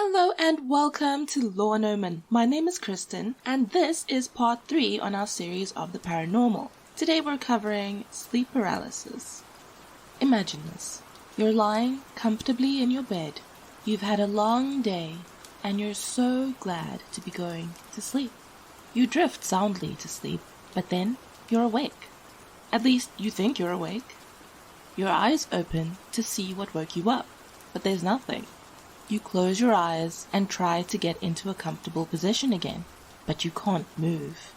Hello and welcome to Law and Omen. My name is Kristin and this is part 3 on our series of the paranormal. Today we're covering sleep paralysis. Imagine this. You're lying comfortably in your bed. You've had a long day and you're so glad to be going to sleep. You drift soundly to sleep, but then you're awake. At least you think you're awake. Your eyes open to see what woke you up, but there's nothing. You close your eyes and try to get into a comfortable position again, but you can't move.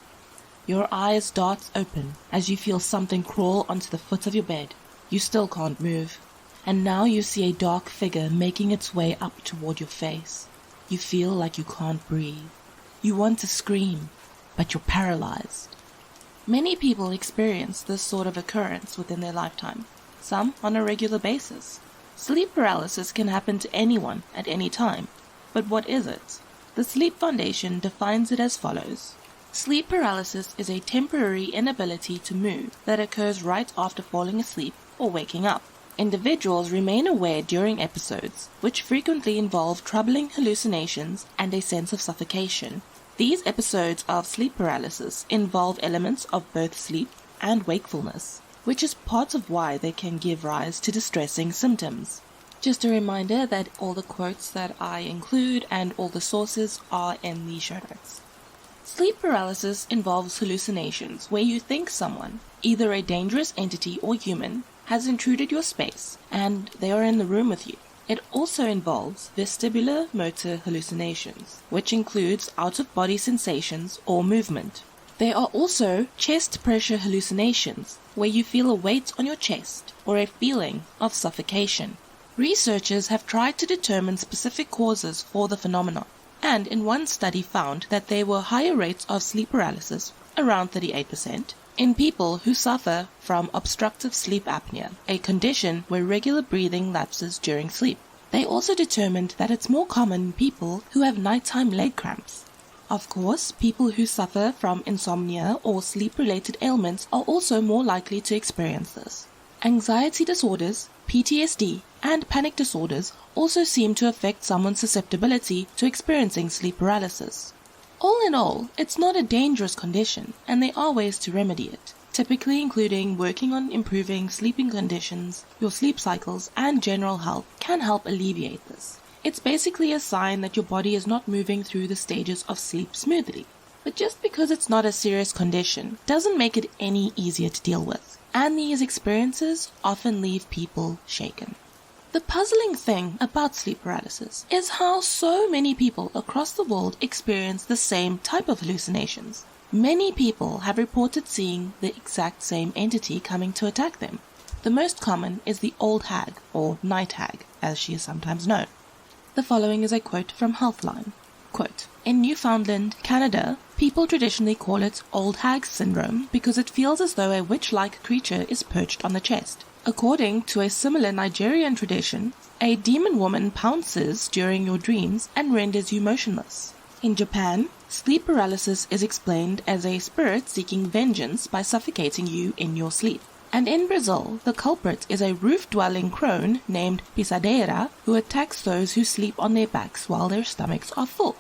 Your eyes dart open as you feel something crawl onto the foot of your bed. You still can't move, and now you see a dark figure making its way up toward your face. You feel like you can't breathe. You want to scream, but you're paralyzed. Many people experience this sort of occurrence within their lifetime, some on a regular basis. Sleep paralysis can happen to anyone at any time, but what is it? The Sleep Foundation defines it as follows. Sleep paralysis is a temporary inability to move that occurs right after falling asleep or waking up. Individuals remain aware during episodes, which frequently involve troubling hallucinations and a sense of suffocation. These episodes of sleep paralysis involve elements of both sleep and wakefulness, which is part of why they can give rise to distressing symptoms. Just a reminder that all the quotes that I include and all the sources are in the show notes. Sleep paralysis involves hallucinations where you think someone, either a dangerous entity or human, has intruded your space and they are in the room with you. It also involves vestibular motor hallucinations, which includes out-of-body sensations or movement. There are also chest pressure hallucinations, where you feel a weight on your chest or a feeling of suffocation. Researchers have tried to determine specific causes for the phenomenon, and in one study found that there were higher rates of sleep paralysis, around 38%, in people who suffer from obstructive sleep apnea, a condition where regular breathing lapses during sleep. They also determined that it's more common in people who have nighttime leg cramps. Of course, people who suffer from insomnia or sleep-related ailments are also more likely to experience this. Anxiety disorders, PTSD, and panic disorders also seem to affect someone's susceptibility to experiencing sleep paralysis. All in all, it's not a dangerous condition, and there are ways to remedy it, typically including working on improving sleeping conditions. Your sleep cycles and general health can help alleviate this. It's basically a sign that your body is not moving through the stages of sleep smoothly. But just because it's not a serious condition doesn't make it any easier to deal with, and these experiences often leave people shaken. The puzzling thing about sleep paralysis is how so many people across the world experience the same type of hallucinations. Many people have reported seeing the exact same entity coming to attack them. The most common is the old hag, or night hag, as she is sometimes known. The following is a quote from Healthline. Quote, "In Newfoundland, Canada, people traditionally call it old hag syndrome because it feels as though a witch-like creature is perched on the chest. According to a similar Nigerian tradition, a demon woman pounces during your dreams and renders you motionless. In Japan, sleep paralysis is explained as a spirit seeking vengeance by suffocating you in your sleep. And in Brazil, the culprit is a roof-dwelling crone named pisadeira who attacks those who sleep on their backs while their stomachs are full."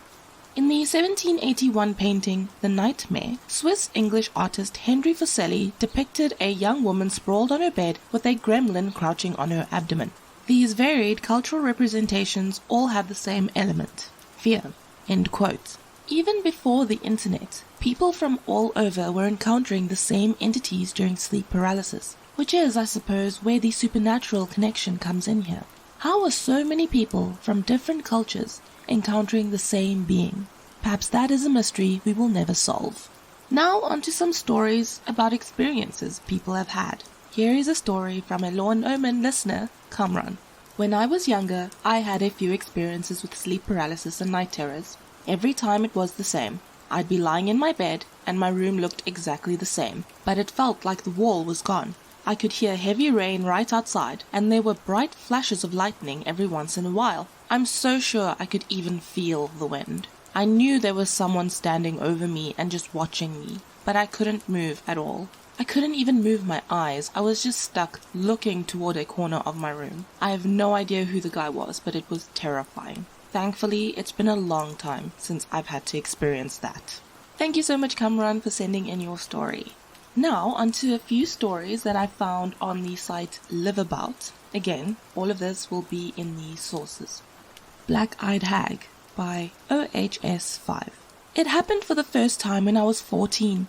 In the 1781 painting The Nightmare, Swiss-English artist Henry Fuseli depicted a young woman sprawled on her bed with a gremlin crouching on her abdomen. These varied cultural representations all have the same element: fear. End quote. Even before the internet, people from all over were encountering the same entities during sleep paralysis, which is, I suppose, where the supernatural connection comes in here. How are so many people from different cultures encountering the same being? Perhaps that is a mystery we will never solve. Now onto some stories about experiences people have had. Here is a story from a Law and Omen listener, Kamran. "When I was younger, I had a few experiences with sleep paralysis and night terrors. Every time it was the same. I'd be lying in my bed, and my room looked exactly the same, but it felt like the wall was gone. I could hear heavy rain right outside, and there were bright flashes of lightning every once in a while. I'm so sure I could even feel the wind. I knew there was someone standing over me and just watching me, but I couldn't move at all. I couldn't even move my eyes. I was just stuck looking toward a corner of my room. I have no idea who the guy was, but it was terrifying. Thankfully, it's been a long time since I've had to experience that. Thank you so much, Kamran, for sending in your story. Now, onto a few stories that I found on the site Liveabout. Again, all of this will be in the sources. Black-Eyed Hag by OHS5. It happened for the first time when I was 14.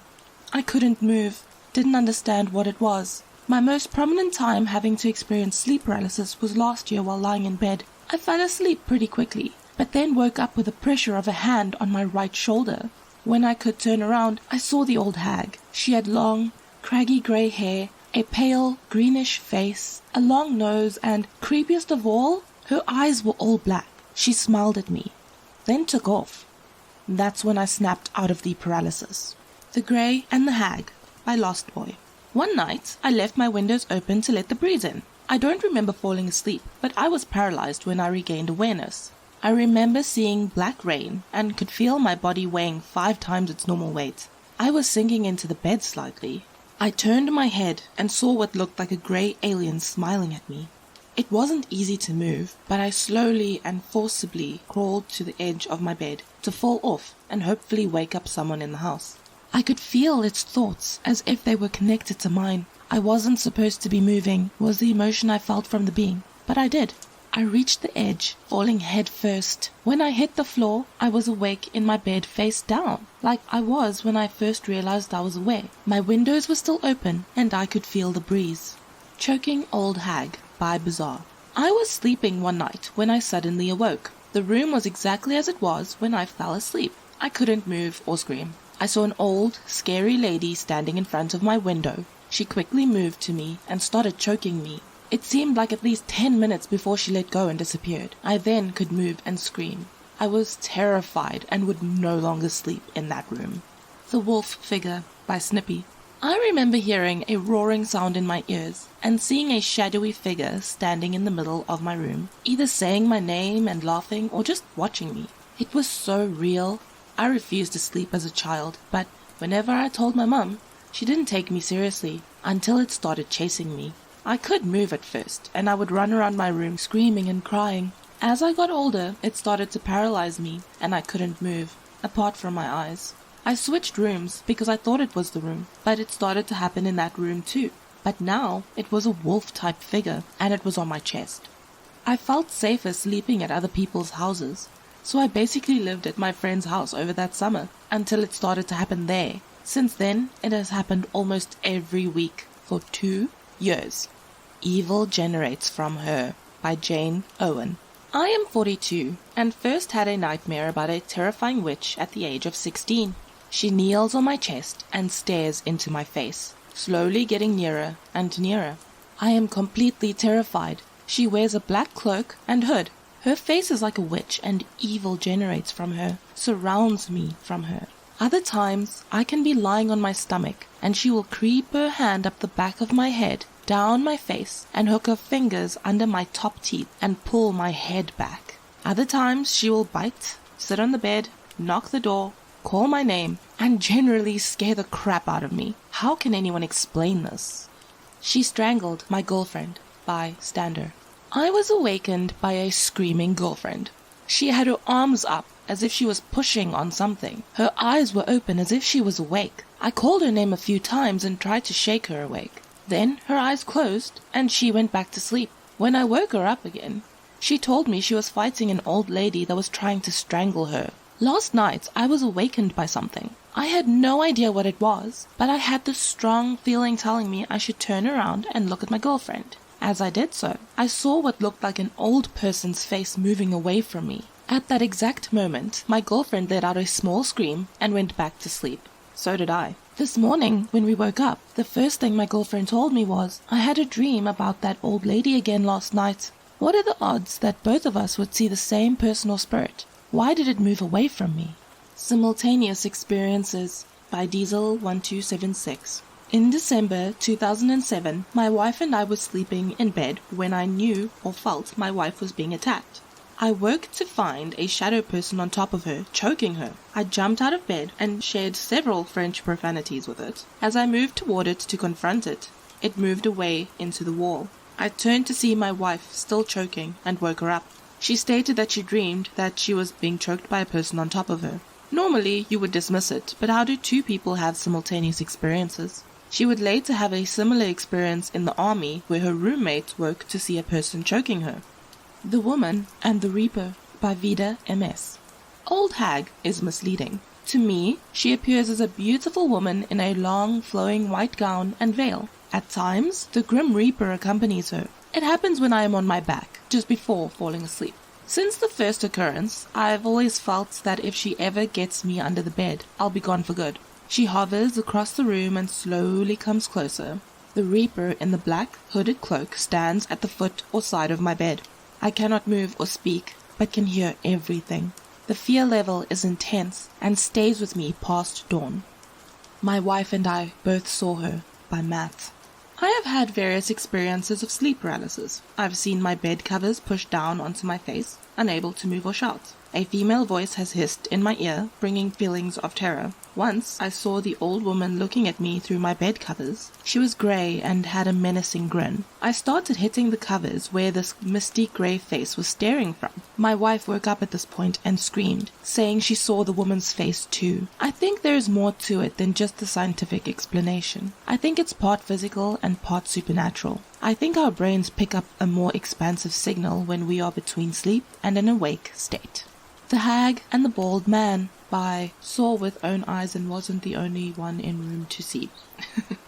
I couldn't move, didn't understand what it was. My most prominent time having to experience sleep paralysis was last year while lying in bed. I fell asleep pretty quickly, but then woke up with the pressure of a hand on my right shoulder. When I could turn around, I saw the old hag. She had long, craggy grey hair, a pale, greenish face, a long nose, and, creepiest of all, her eyes were all black. She smiled at me, then took off. That's when I snapped out of the paralysis. The Grey and the Hag by Lost Boy. One night, I left my windows open to let the breeze in. I don't remember falling asleep, but I was paralyzed when I regained awareness. I remember seeing black rain and could feel my body weighing 5 times its normal weight. I was sinking into the bed slightly. I turned my head and saw what looked like a grey alien smiling at me. It wasn't easy to move, but I slowly and forcibly crawled to the edge of my bed to fall off and hopefully wake up someone in the house. I could feel its thoughts as if they were connected to mine. I wasn't supposed to be moving, was the emotion I felt from the being, but I did. I reached the edge, falling head first. When I hit the floor, I was awake in my bed face down, like I was when I first realized I was awake. My windows were still open, and I could feel the breeze. Choking Old Hag by Bizarre. I was sleeping one night when I suddenly awoke. The room was exactly as it was when I fell asleep. I couldn't move or scream. I saw an old, scary lady standing in front of my window. She quickly moved to me and started choking me. It seemed like at least 10 minutes before she let go and disappeared. I then could move and scream. I was terrified and would no longer sleep in that room. The Wolf Figure by Snippy. I remember hearing a roaring sound in my ears and seeing a shadowy figure standing in the middle of my room, either saying my name and laughing or just watching me. It was so real. I refused to sleep as a child, but whenever I told my mum, she didn't take me seriously until it started chasing me. I could move at first, and I would run around my room screaming and crying. As I got older, it started to paralyze me, and I couldn't move, apart from my eyes. I switched rooms because I thought it was the room, but it started to happen in that room too. But now, it was a wolf-type figure, and it was on my chest. I felt safer sleeping at other people's houses, so I basically lived at my friend's house over that summer, until it started to happen there. Since then, it has happened almost every week, for 2 years. Evil Generates from Her by Jane Owen. I am 42 and first had a nightmare about a terrifying witch at the age of 16. She kneels on my chest and stares into my face, slowly getting nearer and nearer. I am completely terrified. She wears a black cloak and hood. Her face is like a witch and evil generates from her, surrounds me from her. Other times, I can be lying on my stomach and she will creep her hand up the back of my head, down my face, and hook her fingers under my top teeth and pull my head back. Other times, she will bite, sit on the bed, knock the door, call my name, and generally scare the crap out of me. How can anyone explain this? She Strangled My Girlfriend by Stander. I was awakened by a screaming girlfriend. She had her arms up as if she was pushing on something. Her eyes were open as if she was awake. I called her name a few times and tried to shake her awake. Then her eyes closed and she went back to sleep. When I woke her up again, she told me she was fighting an old lady that was trying to strangle her. Last night I was awakened by something. I had no idea what it was, but I had this strong feeling telling me I should turn around and look at my girlfriend. As I did so, I saw what looked like an old person's face moving away from me. At that exact moment, my girlfriend let out a small scream and went back to sleep. So did I. This morning, when we woke up, the first thing my girlfriend told me was, I had a dream about that old lady again last night. What are the odds that both of us would see the same person or spirit? Why did it move away from me? Simultaneous Experiences by Diesel1276. In December 2007, my wife and I were sleeping in bed when I knew or felt my wife was being attacked. I woke to find a shadow person on top of her, choking her. I jumped out of bed and shared several French profanities with it. As I moved toward it to confront it, it moved away into the wall. I turned to see my wife still choking and woke her up. She stated that she dreamed that she was being choked by a person on top of her. Normally, you would dismiss it, but how do two people have simultaneous experiences? She would later have a similar experience in the army where her roommate woke to see a person choking her. The Woman and the Reaper by Vida MS. Old hag is misleading. To me, she appears as a beautiful woman in a long, flowing white gown and veil. At times, the Grim Reaper accompanies her. It happens when I am on my back, just before falling asleep. Since the first occurrence, I've always felt that if she ever gets me under the bed, I'll be gone for good. She hovers across the room and slowly comes closer. The Reaper in the black, hooded cloak stands at the foot or side of my bed. I cannot move or speak, but can hear everything. The fear level is intense and stays with me past dawn. My wife and I both saw her, by Matt. I have had various experiences of sleep paralysis. I've seen my bed covers pushed down onto my face, unable to move or shout. A female voice has hissed in my ear, bringing feelings of terror. Once, I saw the old woman looking at me through my bed covers. She was grey and had a menacing grin. I started hitting the covers where this misty grey face was staring from. My wife woke up at this point and screamed, saying she saw the woman's face too. I think there is more to it than just the scientific explanation. I think it's part physical and part supernatural. I think our brains pick up a more expansive signal when we are between sleep and an awake state. The Hag and the Bald Man by Saw with Own Eyes and Wasn't the Only One in Room to See.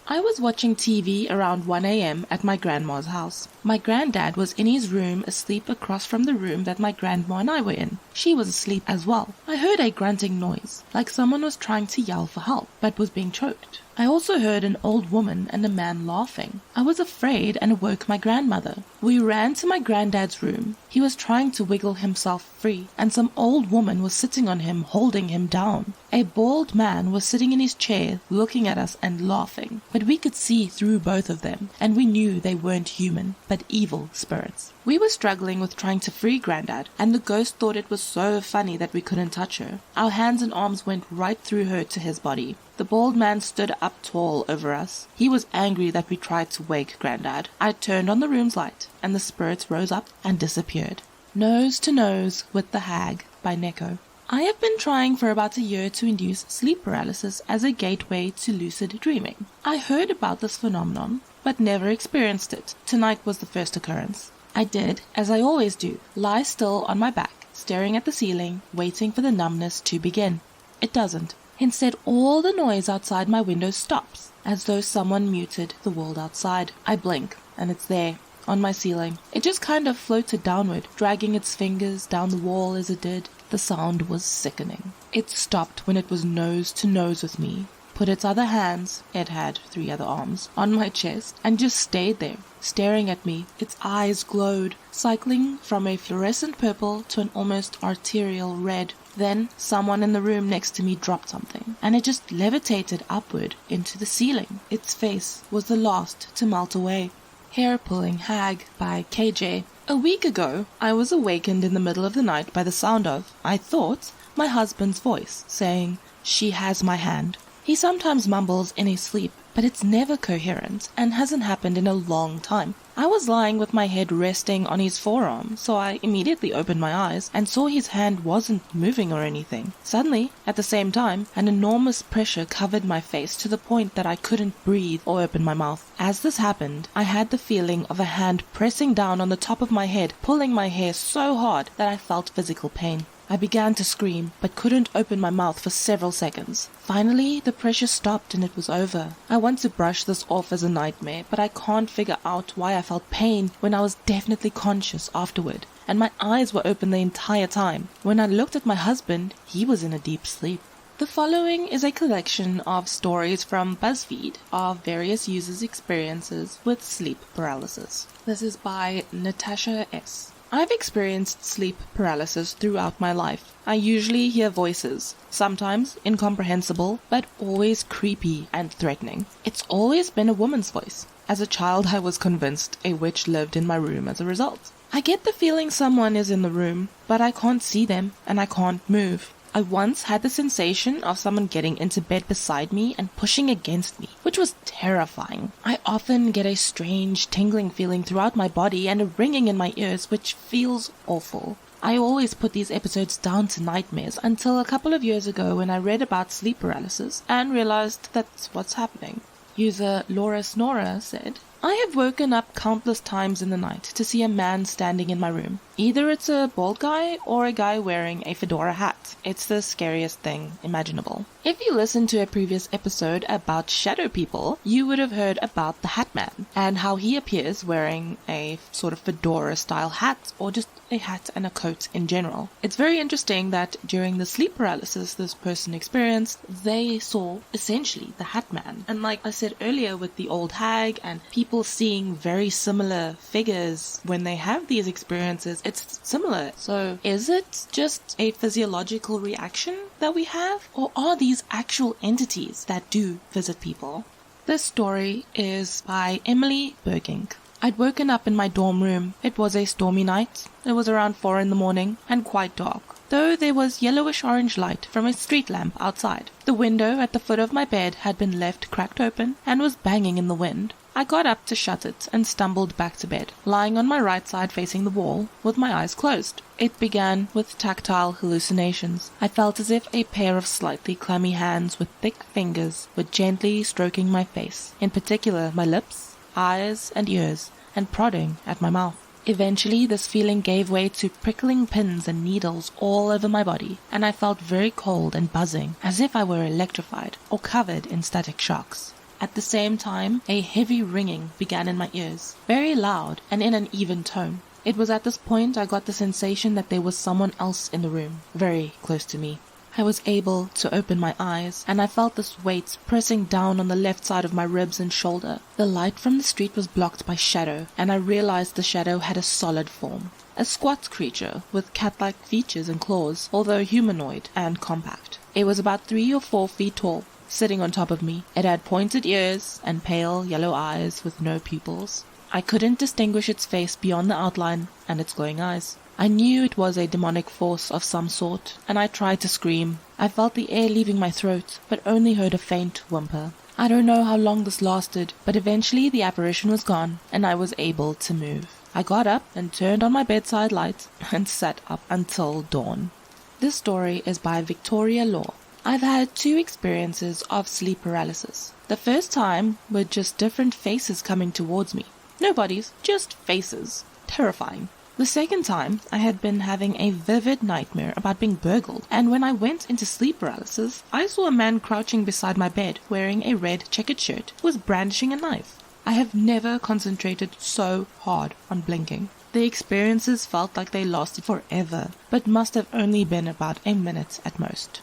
I was watching TV around 1 a.m. at my grandma's house. My granddad was in his room asleep across from the room that my grandma and I were in. She was asleep as well. I heard a grunting noise, like someone was trying to yell for help, but was being choked. I also heard an old woman and a man laughing. I was afraid and awoke my grandmother. We ran to my granddad's room. He was trying to wiggle himself free, and some old woman was sitting on him, holding him down. A bald man was sitting in his chair, looking at us and laughing, but we could see through both of them, and we knew they weren't human, but evil spirits. We were struggling with trying to free Granddad, and the ghost thought it was so funny that we couldn't touch her. Our hands and arms went right through her to his body. The bald man stood up tall over us. He was angry that we tried to wake Granddad. I turned on the room's light, and the spirits rose up and disappeared. Nose to Nose with the Hag by Neko. I have been trying for about a year to induce sleep paralysis as a gateway to lucid dreaming. I heard about this phenomenon, but never experienced it. Tonight was the first occurrence. I did, as I always do, lie still on my back, staring at the ceiling, waiting for the numbness to begin. It doesn't. Instead, all the noise outside my window stops, as though someone muted the world outside. I blink, and it's there, on my ceiling. It just kind of floated downward, dragging its fingers down the wall as it did. The sound was sickening. It stopped when it was nose to nose with me, put its other hands, it had 3 other arms, on my chest, and just stayed there, staring at me. Its eyes glowed, cycling from a fluorescent purple to an almost arterial red. Then someone in the room next to me dropped something, and it just levitated upward into the ceiling. Its face was the last to melt away. Hair-Pulling Hag by KJ. A week ago, I was awakened in the middle of the night by the sound of, I thought, my husband's voice, saying, "She has my hand." He sometimes mumbles in his sleep, but it's never coherent and hasn't happened in a long time. I was lying with my head resting on his forearm, so I immediately opened my eyes and saw his hand wasn't moving or anything. Suddenly, at the same time, an enormous pressure covered my face to the point that I couldn't breathe or open my mouth. As this happened, I had the feeling of a hand pressing down on the top of my head, pulling my hair so hard that I felt physical pain. I began to scream, but couldn't open my mouth for several seconds. Finally, the pressure stopped and it was over. I want to brush this off as a nightmare, but I can't figure out why I felt pain when I was definitely conscious afterward, and my eyes were open the entire time. When I looked at my husband, he was in a deep sleep. The following is a collection of stories from BuzzFeed of various users' experiences with sleep paralysis. This is by Natasha S. I've experienced sleep paralysis throughout my life. I usually hear voices, sometimes incomprehensible, but always creepy and threatening. It's always been a woman's voice. As a child, I was convinced a witch lived in my room as a result. I get the feeling someone is in the room, but I can't see them and I can't move. I once had the sensation of someone getting into bed beside me and pushing against me, which was terrifying. I often get a strange tingling feeling throughout my body and a ringing in my ears, which feels awful. I always put these episodes down to nightmares until a couple of years ago when I read about sleep paralysis and realized that's what's happening. User Laura Snora said, I have woken up countless times in the night to see a man standing in my room. Either it's a bald guy or a guy wearing a fedora hat. It's the scariest thing imaginable. If you listened to a previous episode about shadow people, you would have heard about the Hat Man and how he appears wearing a sort of fedora-style hat or just a hat and a coat in general. It's very interesting that during the sleep paralysis this person experienced, they saw essentially the Hat Man. And like I said earlier with the old hag and people seeing very similar figures when they have these experiences, it's similar. So is it just a physiological reaction that we have, or are these actual entities that do visit people? This story is by Emily Bergink. I'd woken up in my dorm room. It was a stormy night. It was around 4 in the morning and quite dark, though there was yellowish-orange light from a street lamp outside. The window at the foot of my bed had been left cracked open and was banging in the wind. I got up to shut it and stumbled back to bed, lying on my right side facing the wall, with my eyes closed. It began with tactile hallucinations. I felt as if a pair of slightly clammy hands with thick fingers were gently stroking my face, in particular my lips, eyes and ears, and prodding at my mouth. Eventually, this feeling gave way to prickling pins and needles all over my body, and I felt very cold and buzzing, as if I were electrified or covered in static shocks. At the same time, a heavy ringing began in my ears, very loud and in an even tone. It was at this point I got the sensation that there was someone else in the room, very close to me. I was able to open my eyes, and I felt this weight pressing down on the left side of my ribs and shoulder. The light from the street was blocked by shadow, and I realized the shadow had a solid form. A squat creature with cat-like features and claws, although humanoid and compact. It was about 3 or 4 feet tall. Sitting on top of me, it had pointed ears and pale yellow eyes with no pupils. I couldn't distinguish its face beyond the outline and its glowing eyes. I knew it was a demonic force of some sort, and I tried to scream. I felt the air leaving my throat, but only heard a faint whimper. I don't know how long this lasted, but eventually the apparition was gone, and I was able to move. I got up and turned on my bedside light and sat up until dawn. This story is by Victoria Law. I've had 2 experiences of sleep paralysis. The first time were just different faces coming towards me. No bodies, just faces. Terrifying. The second time, I had been having a vivid nightmare about being burgled, and when I went into sleep paralysis, I saw a man crouching beside my bed wearing a red checkered shirt who was brandishing a knife. I have never concentrated so hard on blinking. The experiences felt like they lasted forever, but must have only been about a minute at most.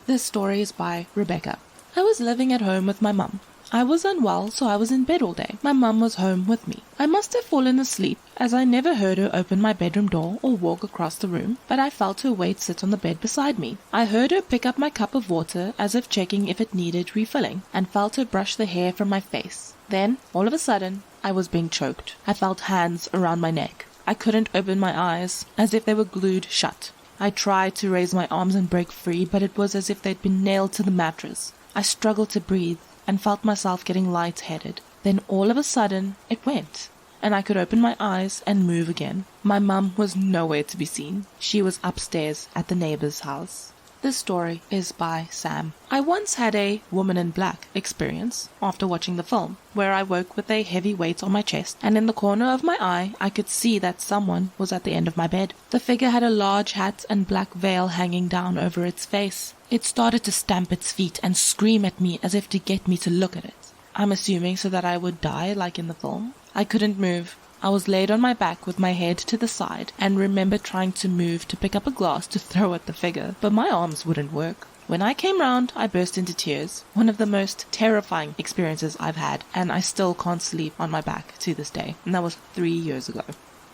This story is by Rebecca. I was living at home with my mum. I was unwell, so I was in bed all day. My mum was home with me. I must have fallen asleep, as I never heard her open my bedroom door or walk across the room, but I felt her weight sit on the bed beside me. I heard her pick up my cup of water as if checking if it needed refilling, and felt her brush the hair from my face. Then, all of a sudden, I was being choked. I felt hands around my neck. I couldn't open my eyes, as if they were glued shut. I tried to raise my arms and break free, but it was as if they'd been nailed to the mattress. I struggled to breathe and felt myself getting lightheaded. Then all of a sudden, it went, and I could open my eyes and move again. My mum was nowhere to be seen. She was upstairs at the neighbor's house. This story is by Sam. I once had a woman in black experience after watching the film, where I woke with a heavy weight on my chest, and in the corner of my eye I could see that someone was at the end of my bed. The figure had a large hat and black veil hanging down over its face. It started to stamp its feet and scream at me as if to get me to look at it. I'm assuming so that I would die like in the film. I couldn't move. I was laid on my back with my head to the side and remember trying to move to pick up a glass to throw at the figure, but my arms wouldn't work. When I came round, I burst into tears. One of the most terrifying experiences I've had, and I still can't sleep on my back to this day, and that was 3 years ago.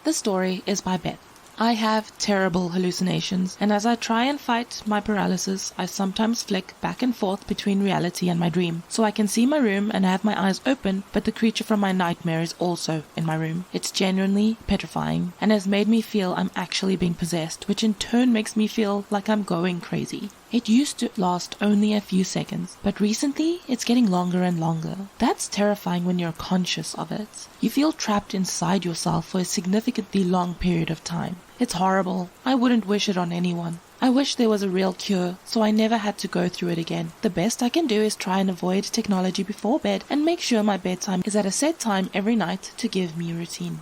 The story is by Beth. I have terrible hallucinations, and as I try and fight my paralysis, I sometimes flick back and forth between reality and my dream. So I can see my room and have my eyes open, but the creature from my nightmare is also in my room. It's genuinely petrifying, and has made me feel I'm actually being possessed, which in turn makes me feel like I'm going crazy. It used to last only a few seconds, but recently it's getting longer and longer. That's terrifying when you're conscious of it. You feel trapped inside yourself for a significantly long period of time. It's horrible. I wouldn't wish it on anyone. I wish there was a real cure, so I never had to go through it again. The best I can do is try and avoid technology before bed and make sure my bedtime is at a set time every night to give me a routine.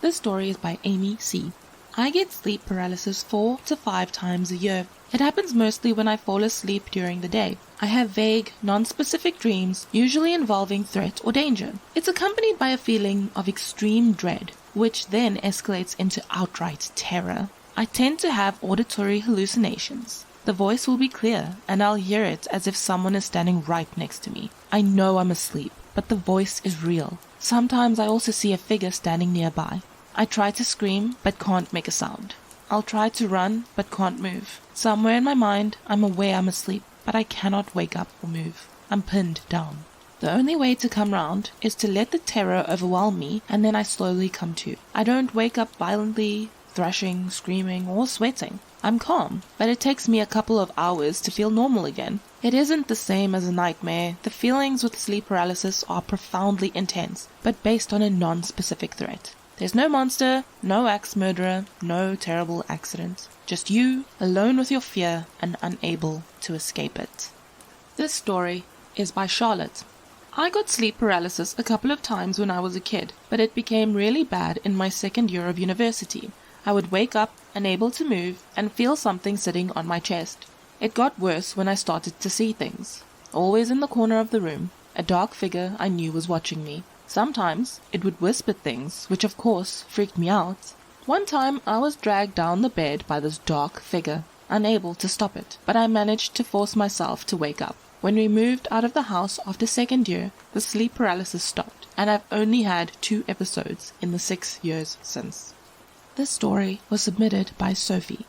This story is by Amy C. I get sleep paralysis 4 to 5 times a year. It happens mostly when I fall asleep during the day. I have vague, non-specific dreams, usually involving threat or danger. It's accompanied by a feeling of extreme dread, which then escalates into outright terror. I tend to have auditory hallucinations. The voice will be clear, and I'll hear it as if someone is standing right next to me. I know I'm asleep, but the voice is real. Sometimes I also see a figure standing nearby. I try to scream, but can't make a sound. I'll try to run, but can't move. Somewhere in my mind, I'm aware I'm asleep, but I cannot wake up or move. I'm pinned down. The only way to come round is to let the terror overwhelm me, and then I slowly come to. I don't wake up violently, thrashing, screaming, or sweating. I'm calm, but it takes me a couple of hours to feel normal again. It isn't the same as a nightmare. The feelings with sleep paralysis are profoundly intense, but based on a non-specific threat. There's no monster, no axe murderer, no terrible accident. Just you, alone with your fear and unable to escape it. This story is by Charlotte. I got sleep paralysis a couple of times when I was a kid, but it became really bad in my second year of university. I would wake up, unable to move, and feel something sitting on my chest. It got worse when I started to see things. Always in the corner of the room, a dark figure I knew was watching me. Sometimes it would whisper things, which of course freaked me out. One time I was dragged down the bed by this dark figure, unable to stop it, but I managed to force myself to wake up. When we moved out of the house after second year, the sleep paralysis stopped, and I've only had 2 episodes in the 6 years since. This story was submitted by Sophie.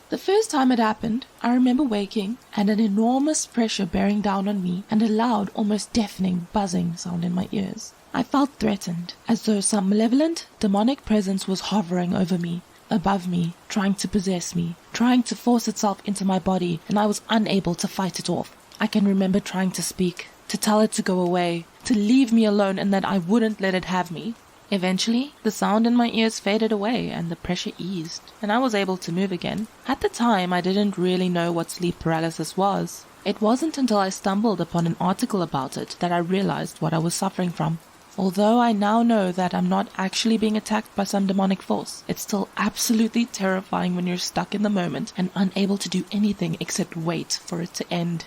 The first time it happened, I remember waking and an enormous pressure bearing down on me and a loud, almost deafening buzzing sound in my ears. I felt threatened, as though some malevolent, demonic presence was hovering over me, above me, trying to possess me, trying to force itself into my body, and I was unable to fight it off. I can remember trying to speak, to tell it to go away, to leave me alone, and that I wouldn't let it have me. Eventually, the sound in my ears faded away and the pressure eased, and I was able to move again. At the time, I didn't really know what sleep paralysis was. It wasn't until I stumbled upon an article about it that I realized what I was suffering from. Although I now know that I'm not actually being attacked by some demonic force, it's still absolutely terrifying when you're stuck in the moment and unable to do anything except wait for it to end.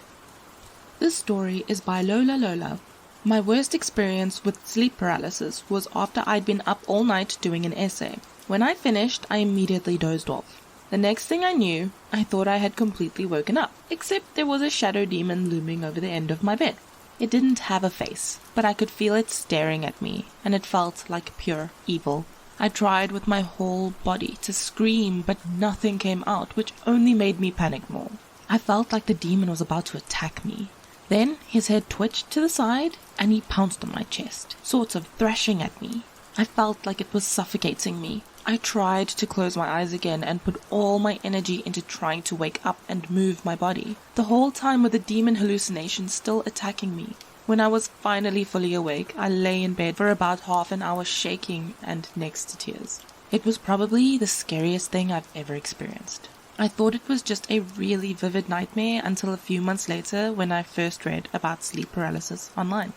This story is by Lola. My worst experience with sleep paralysis was after I'd been up all night doing an essay. When I finished, I immediately dozed off. The next thing I knew, I thought I had completely woken up, except there was a shadow demon looming over the end of my bed. It didn't have a face, but I could feel it staring at me, and it felt like pure evil. I tried with my whole body to scream, but nothing came out, which only made me panic more. I felt like the demon was about to attack me. Then his head twitched to the side, and he pounced on my chest, sort of thrashing at me. I felt like it was suffocating me. I tried to close my eyes again and put all my energy into trying to wake up and move my body, the whole time with the demon hallucination still attacking me. When I was finally fully awake, I lay in bed for about half an hour shaking and next to tears. It was probably the scariest thing I've ever experienced. I thought it was just a really vivid nightmare until a few months later when I first read about sleep paralysis online.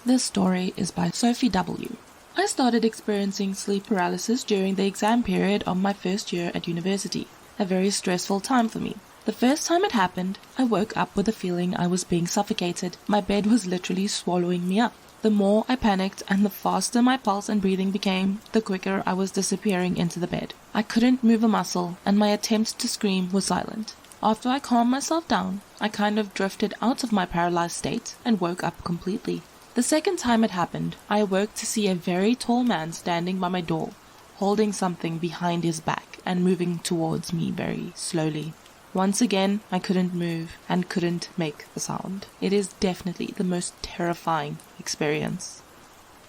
This story is by Sophie W. I started experiencing sleep paralysis during the exam period of my first year at university, a very stressful time for me. The first time it happened, I woke up with the feeling I was being suffocated. My bed was literally swallowing me up. The more I panicked and the faster my pulse and breathing became, the quicker I was disappearing into the bed. I couldn't move a muscle, and my attempts to scream were silent. After I calmed myself down, I kind of drifted out of my paralyzed state and woke up completely. The second time it happened, I awoke to see a very tall man standing by my door, holding something behind his back and moving towards me very slowly. Once again, I couldn't move and couldn't make a sound. It is definitely the most terrifying experience.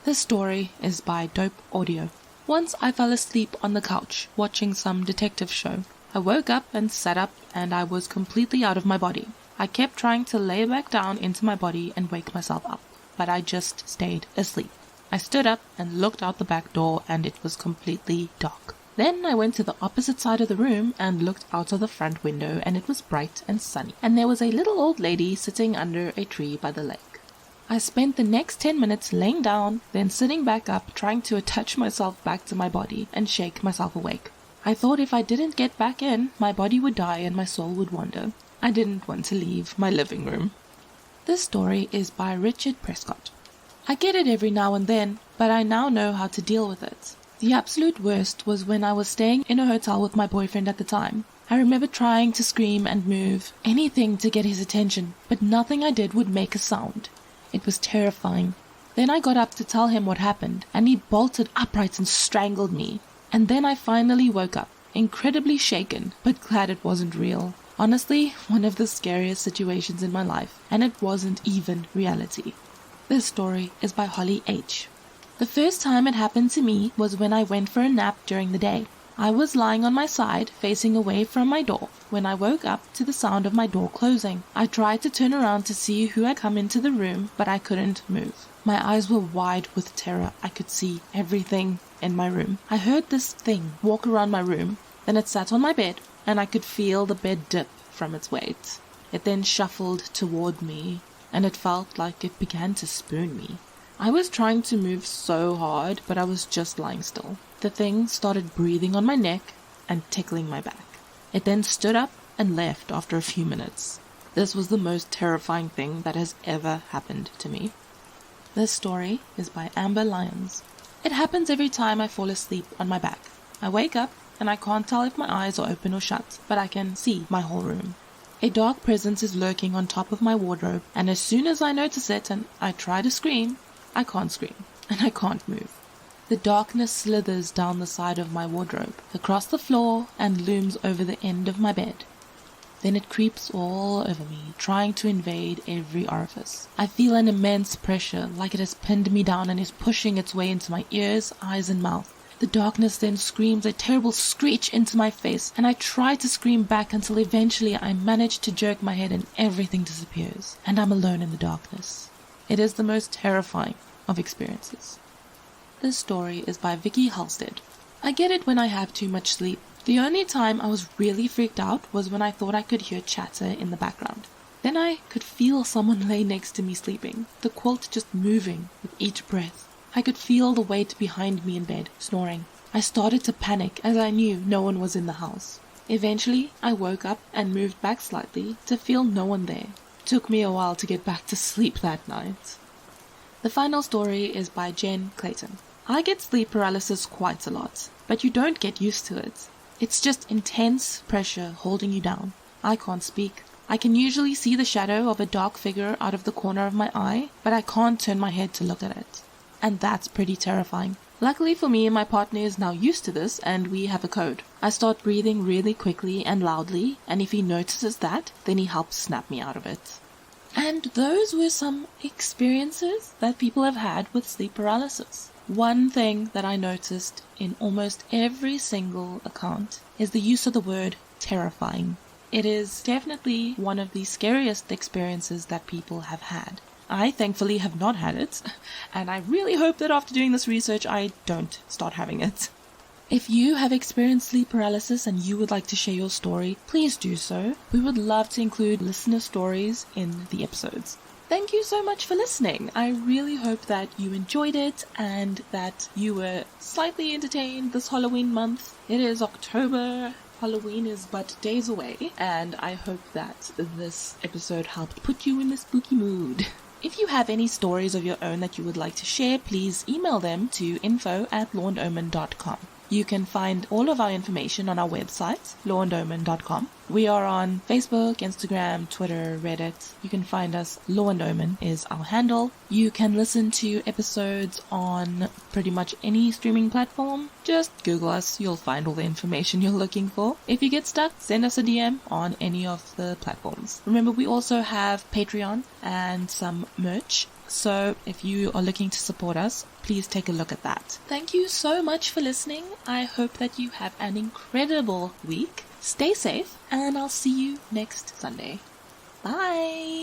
This story is by Dope Audio. Once I fell asleep on the couch watching some detective show. I woke up and sat up and I was completely out of my body. I kept trying to lay back down into my body and wake myself up, but I just stayed asleep. I stood up and looked out the back door and it was completely dark. Then I went to the opposite side of the room and looked out of the front window and it was bright and sunny. And there was a little old lady sitting under a tree by the lake. I spent the next 10 minutes laying down, then sitting back up, trying to attach myself back to my body and shake myself awake. I thought if I didn't get back in, my body would die and my soul would wander. I didn't want to leave my living room. This story is by Richard Prescott. I get it every now and then, but I now know how to deal with it. The absolute worst was when I was staying in a hotel with my boyfriend at the time. I remember trying to scream and move, anything to get his attention, but nothing I did would make a sound. It was terrifying. Then I got up to tell him what happened, and he bolted upright and strangled me. And then I finally woke up, incredibly shaken, but glad it wasn't real. Honestly, one of the scariest situations in my life, and it wasn't even reality. This story is by Holly H. The first time it happened to me was when I went for a nap during the day. I was lying on my side, facing away from my door, when I woke up to the sound of my door closing. I tried to turn around to see who had come into the room, but I couldn't move. My eyes were wide with terror. I could see everything in my room. I heard this thing walk around my room, then it sat on my bed, and I could feel the bed dip from its weight. It then shuffled toward me, and it felt like it began to spoon me. I was trying to move so hard, but I was just lying still. The thing started breathing on my neck and tickling my back. It then stood up and left after a few minutes. This was the most terrifying thing that has ever happened to me. This story is by Amber Lyons. It happens every time I fall asleep on my back. I wake up and I can't tell if my eyes are open or shut, but I can see my whole room. A dark presence is lurking on top of my wardrobe, and as soon as I notice it and I try to scream, I can't scream, and I can't move. The darkness slithers down the side of my wardrobe, across the floor, and looms over the end of my bed. Then it creeps all over me, trying to invade every orifice. I feel an immense pressure, like it has pinned me down and is pushing its way into my ears, eyes, and mouth. The darkness then screams a terrible screech into my face, and I try to scream back until eventually I manage to jerk my head and everything disappears, and I'm alone in the darkness. It is the most terrifying of experiences. This story is by Vicky Halstead. I get it when I have too much sleep. The only time I was really freaked out was when I thought I could hear chatter in the background. Then I could feel someone lay next to me sleeping, the quilt just moving with each breath. I could feel the weight behind me in bed, snoring. I started to panic as I knew no one was in the house. Eventually, I woke up and moved back slightly to feel no one there. It took me a while to get back to sleep that night. The final story is by Jen Clayton. I get sleep paralysis quite a lot, but you don't get used to it. It's just intense pressure holding you down. I can't speak. I can usually see the shadow of a dark figure out of the corner of my eye, but I can't turn my head to look at it. And that's pretty terrifying. Luckily for me, my partner is now used to this and we have a code. I start breathing really quickly and loudly, and if he notices that, then he helps snap me out of it. And those were some experiences that people have had with sleep paralysis. One thing that I noticed in almost every single account is the use of the word terrifying. It is definitely one of the scariest experiences that people have had. I thankfully have not had it, and I really hope that after doing this research I don't start having it. If you have experienced sleep paralysis and you would like to share your story, please do so. We would love to include listener stories in the episodes. Thank you so much for listening. I really hope that you enjoyed it and that you were slightly entertained this Halloween month. It is October. Halloween is but days away, and I hope that this episode helped put you in the spooky mood. If you have any stories of your own that you would like to share, please email them to info@lawandOmen.com. You can find all of our information on our website, lawandOmen.com. We are on Facebook, Instagram, Twitter, Reddit. You can find us. Law and Omen is our handle. You can listen to episodes on pretty much any streaming platform. Just Google us. You'll find all the information you're looking for. If you get stuck, send us a DM on any of the platforms. Remember, we also have Patreon and some merch. So if you are looking to support us, please take a look at that. Thank you so much for listening. I hope that you have an incredible week. Stay safe, and I'll see you next Sunday. Bye!